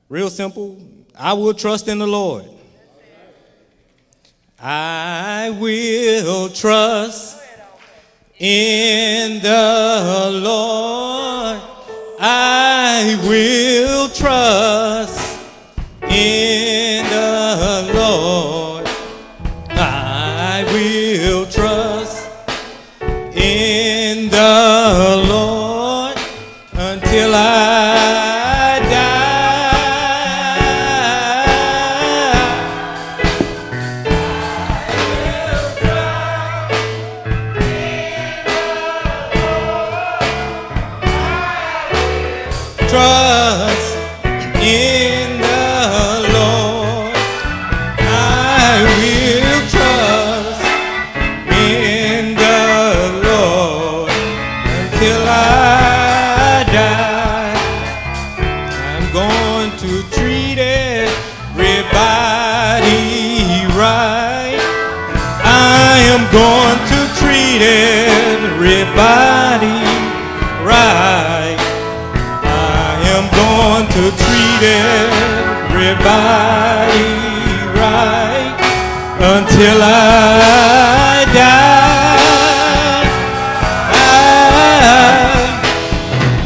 Real simple. I will trust in the Lord. I will trust in the Lord. I will trust in the Lord. I will trust in the Lord until I die. Trust in the Lord. I will trust in the Lord until I die. I'm going to treat everybody right. I am going to treat everybody right. I'm going to treat everybody right until I die.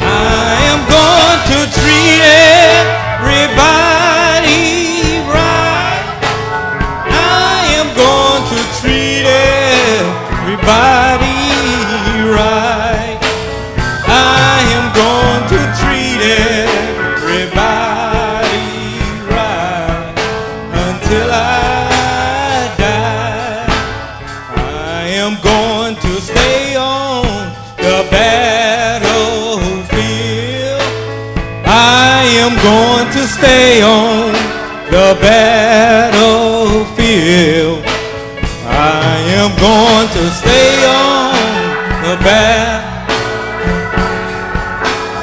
I am going to treat everybody right. I am going to treat everybody right. I am going to treat everybody right until I die. I am going to stay on the battlefield. I am going to stay on the battlefield. I am going to stay on the battlefield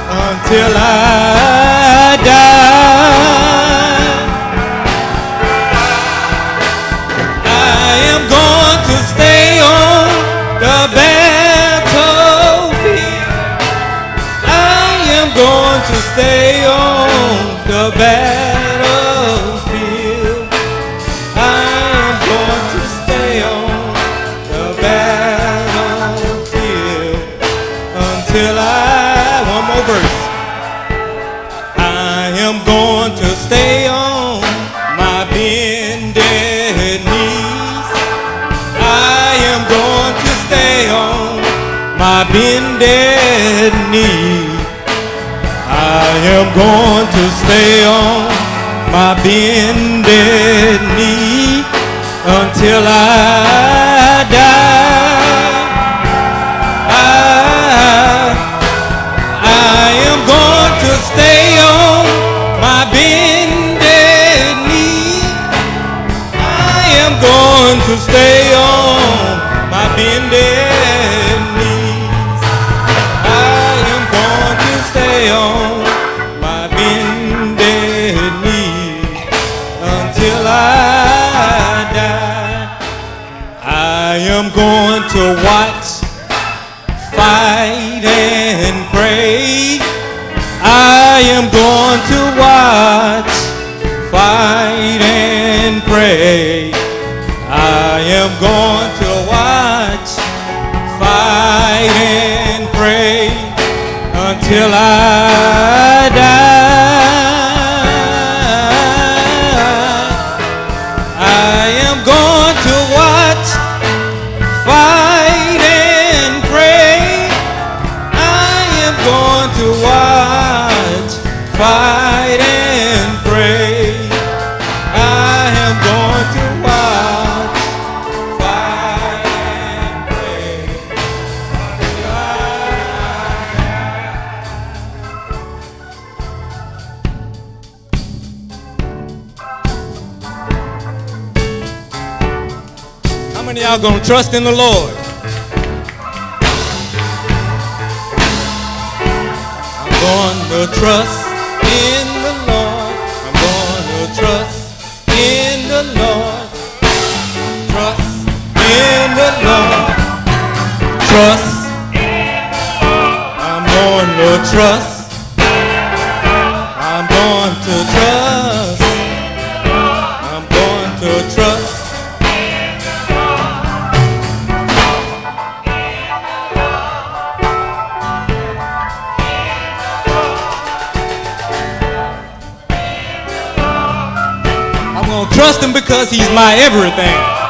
until I die. I am going to stay on the battlefield. I am going to stay on the battlefield. I am going to stay on the battlefield until one more verse. I am going to stay on my bended knees. I am going to stay on my bended knees. I am going to stay on my bended knee until I die. I am going to stay on my bended knee. I am going to stay on my bended knees. I am going to stay on my bended knees until I die. I am going to watch, fight and pray. I am going to watch, fight and pray. I am going to watch, fight and pray until I die. I am going to watch, fight and pray. I am going to watch, fight and pray. I am going to watch, fight and pray. How many of y'all gonna trust in the Lord? I'm going to trust in the Lord. I'm going to trust in the Lord. Trust in the Lord. Trust. I'm going to trust. I'm going to trust. going to trust him because he's my everything.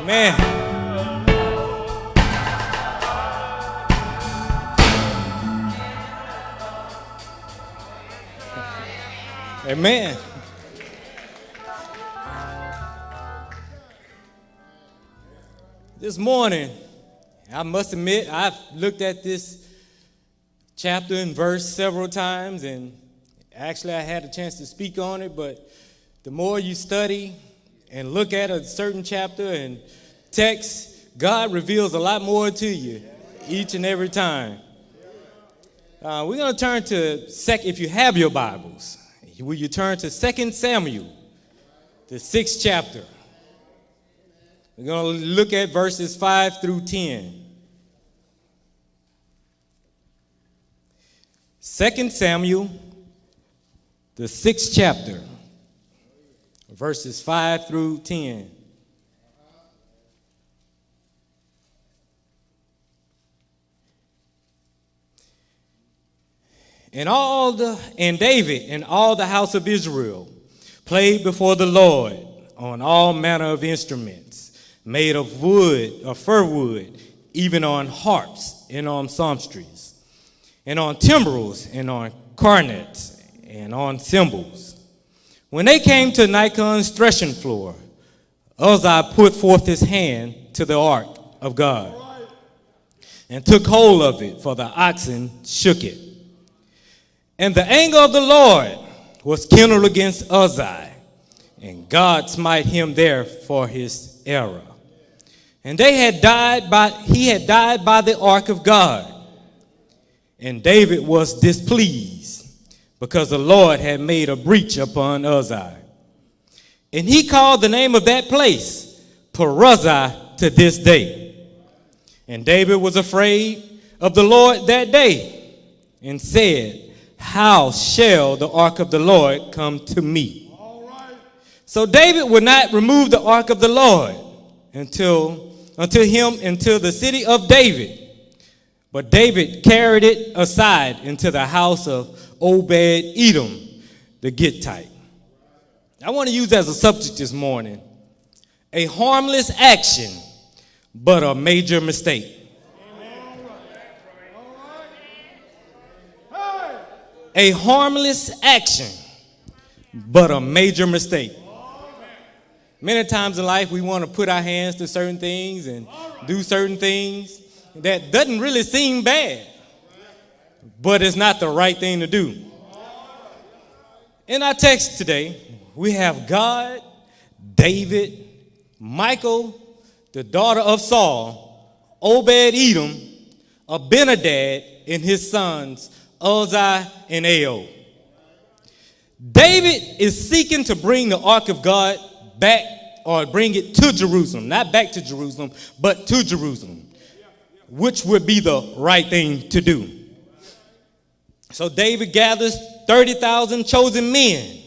Amen. Amen. This morning, I must admit, I've looked at this chapter and verse several times, and actually I had a chance to speak on it, but the more you study and look at a certain chapter and text, God reveals a lot more to you each and every time. We're going to turn to, if you have your Bibles, will you turn to 2 Samuel, the 6th chapter. We're going to look at verses 5 through 10. 2 Samuel, the 6th chapter, verses 5 through 10. And David and all the house of Israel played before the Lord on all manner of instruments made of wood, of fir wood, even on harps and on psalmistries, and on timbrels and on cornets and on cymbals. When they came to Nikon's threshing floor, Uzzah put forth his hand to the ark of God and took hold of it, for the oxen shook it. And the anger of the Lord was kindled against Uzzah, and God smite him there for his error. And he had died by the ark of God. And David was displeased, because the Lord had made a breach upon Uzzah. And he called the name of that place Peruzzah to this day. And David was afraid of the Lord that day, and said, how shall the ark of the Lord come to me? All right. So David would not remove the ark of the Lord until the city of David. But David carried it aside into the house of Obed-Edom, the Gittite. I want to use as a subject this morning, a harmless action, but a major mistake. A harmless action, but a major mistake. Many times in life, we want to put our hands to certain things and do certain things that doesn't really seem bad, but it's not the right thing to do. In our text today, we have God, David, Michal, the daughter of Saul, Obed-Edom, Abinadab, and his sons, Uzzah and Ahio. David is seeking to bring the ark of God back, or bring it to Jerusalem. Not back to Jerusalem, but to Jerusalem, which would be the right thing to do. So David gathers 30,000 chosen men,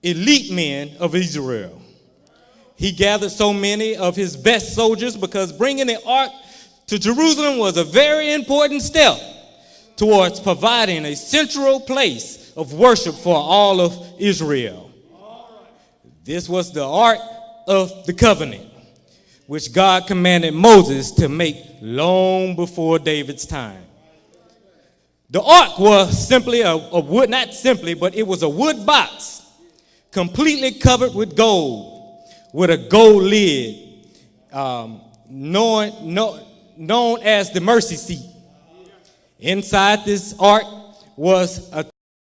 elite men of Israel. He gathered so many of his best soldiers because bringing the ark to Jerusalem was a very important step towards providing a central place of worship for all of Israel. This was the Ark of the Covenant, which God commanded Moses to make long before David's time. The ark was simply a wood, not simply, but it was a wood box, completely covered with gold, with a gold lid, known as the mercy seat. Inside this ark was a